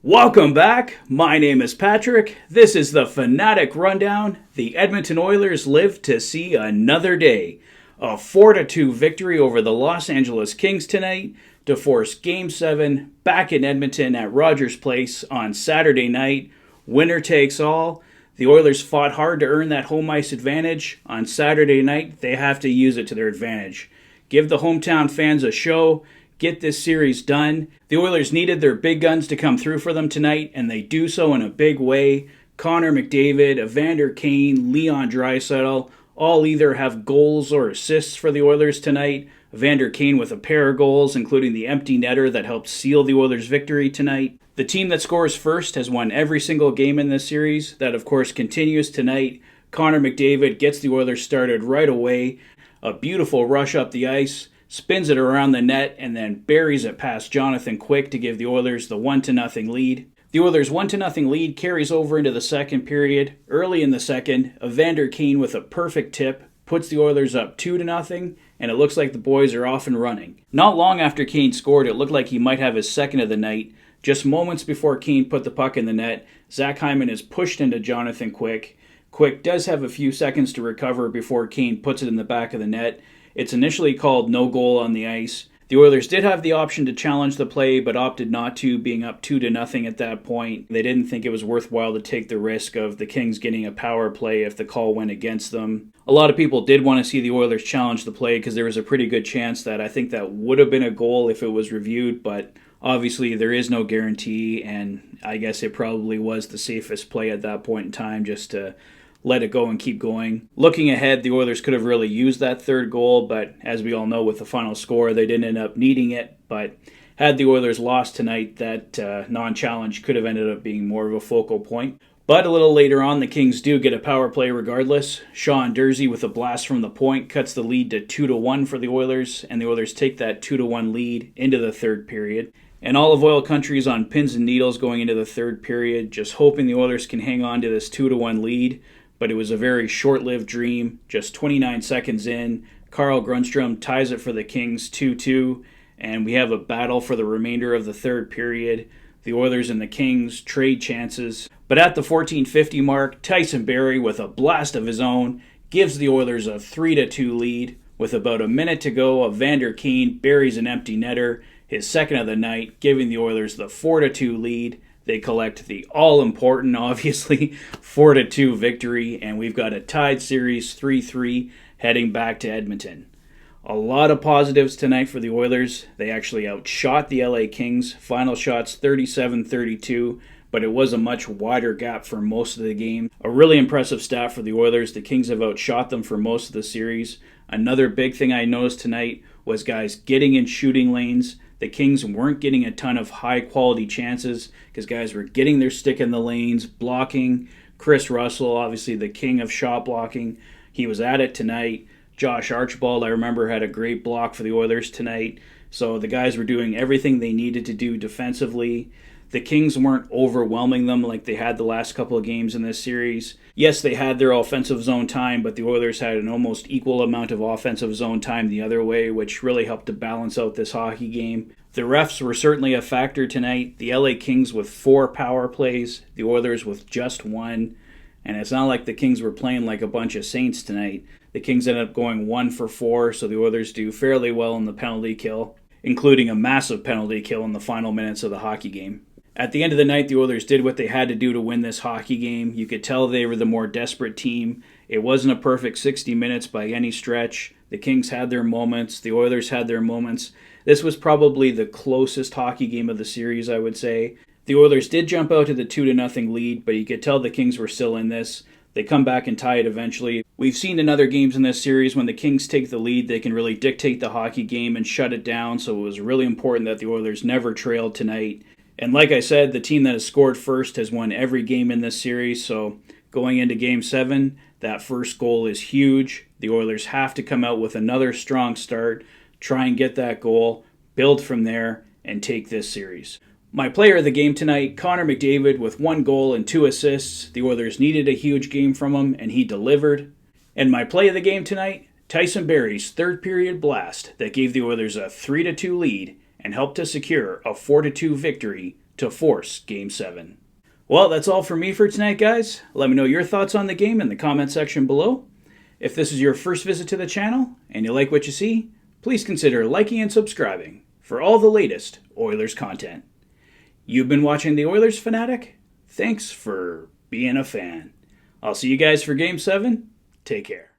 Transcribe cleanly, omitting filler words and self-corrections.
Welcome back. My name is Patrick. This is the Fanatic Rundown. The Edmonton Oilers lived to see another day. A 4-2 victory over the Los Angeles Kings tonight to force Game 7 back in Edmonton at Rogers Place on Saturday night. Winner takes all. The Oilers fought hard to earn that home ice advantage. On Saturday night, they have to use it to their advantage. Give the hometown fans a show. Get this series done. The Oilers needed their big guns to come through for them tonight, and they do so in a big way. Connor McDavid, Evander Kane, Leon Draisaitl all either have goals or assists for the Oilers tonight. Evander Kane with a pair of goals, including the empty netter that helped seal the Oilers' victory tonight. The team that scores first has won every single game in this series. That, of course, continues tonight. Connor McDavid gets the Oilers started right away. A beautiful rush up the ice. Spins it around the net and then buries it past Jonathan Quick to give the Oilers the 1-0 lead. The Oilers' 1-0 lead carries over into the second period. Early in the second, Evander Kane with a perfect tip puts the Oilers up 2-0, and it looks like the boys are off and running. Not long after Kane scored, it looked like he might have his second of the night. Just moments before Kane put the puck in the net, Zach Hyman is pushed into Jonathan Quick. Quick does have a few seconds to recover before Kane puts it in the back of the net. It's initially called no goal on the ice. The Oilers did have the option to challenge the play, but opted not to, being up 2-0 at that point. They didn't think it was worthwhile to take the risk of the Kings getting a power play if the call went against them. A lot of people did want to see the Oilers challenge the play because there was a pretty good chance that I think that would have been a goal if it was reviewed, but obviously there is no guarantee, and I guess it probably was the safest play at that point in time just to let it go and keep going. Looking ahead, the Oilers could have really used that third goal, but as we all know with the final score, they didn't end up needing it. But had the Oilers lost tonight, that non-challenge could have ended up being more of a focal point. But a little later on, the Kings do get a power play regardless. Sean Durzi with a blast from the point cuts the lead to 2-1 for the Oilers, and the Oilers take that 2-1 lead into the third period. And Olive Oil Country's on pins and needles going into the third period, just hoping the Oilers can hang on to this 2-1 lead. But it was a very short-lived dream. Just 29 seconds in, Carl Grundstrom ties it for the Kings 2-2, and we have a battle for the remainder of the third period. The Oilers and the Kings trade chances. But at the 14:50 mark, Tyson Barrie, with a blast of his own, gives the Oilers a 3-2 lead. With about a minute to go, Evander Kane buries an empty netter, his second of the night, giving the Oilers the 4-2 lead. They collect the all-important, obviously, 4-2 victory, and we've got a tied series 3-3 heading back to Edmonton. A lot of positives tonight for the Oilers. They actually outshot the LA Kings. Final shots 37-32, but it was a much wider gap for most of the game. A really impressive stat for the Oilers. The Kings have outshot them for most of the series. Another big thing I noticed tonight was guys getting in shooting lanes. The Kings weren't getting a ton of high-quality chances because guys were getting their stick in the lanes, blocking. Chris Russell, obviously the king of shot blocking, he was at it tonight. Josh Archibald, I remember, had a great block for the Oilers tonight. So the guys were doing everything they needed to do defensively. The Kings weren't overwhelming them like they had the last couple of games in this series. Yes, they had their offensive zone time, but the Oilers had an almost equal amount of offensive zone time the other way, which really helped to balance out this hockey game. The refs were certainly a factor tonight. The LA Kings with 4 power plays, the Oilers with just 1. And it's not like the Kings were playing like a bunch of saints tonight. The Kings ended up going 1 for 4, so the Oilers do fairly well in the penalty kill, including a massive penalty kill in the final minutes of the hockey game. At the end of the night, the Oilers did what they had to do to win this hockey game. You could tell they were the more desperate team. It wasn't a perfect 60 minutes by any stretch. The Kings had their moments. The Oilers had their moments. This was probably the closest hockey game of the series, I would say. The Oilers did jump out to the 2-0 lead, but you could tell the Kings were still in this. They come back and tie it eventually. We've seen in other games in this series when the Kings take the lead, they can really dictate the hockey game and shut it down, so it was really important that the Oilers never trailed tonight. And like I said, the team that has scored first has won every game in this series, so going into Game 7, that first goal is huge. The Oilers have to come out with another strong start, try and get that goal, build from there, and take this series. My player of the game tonight, Connor McDavid, with 1 goal and 2 assists. The Oilers needed a huge game from him, and he delivered. And my play of the game tonight, Tyson Barrie's third period blast that gave the Oilers a 3-2 lead and helped to secure a 4-2 victory to force Game 7. Well, that's all for me for tonight, guys. Let me know your thoughts on the game in the comment section below. If this is your first visit to the channel and you like what you see, please consider liking and subscribing for all the latest Oilers content. You've been watching the Oilers Fanatic. Thanks for being a fan. I'll see you guys for Game 7. Take care.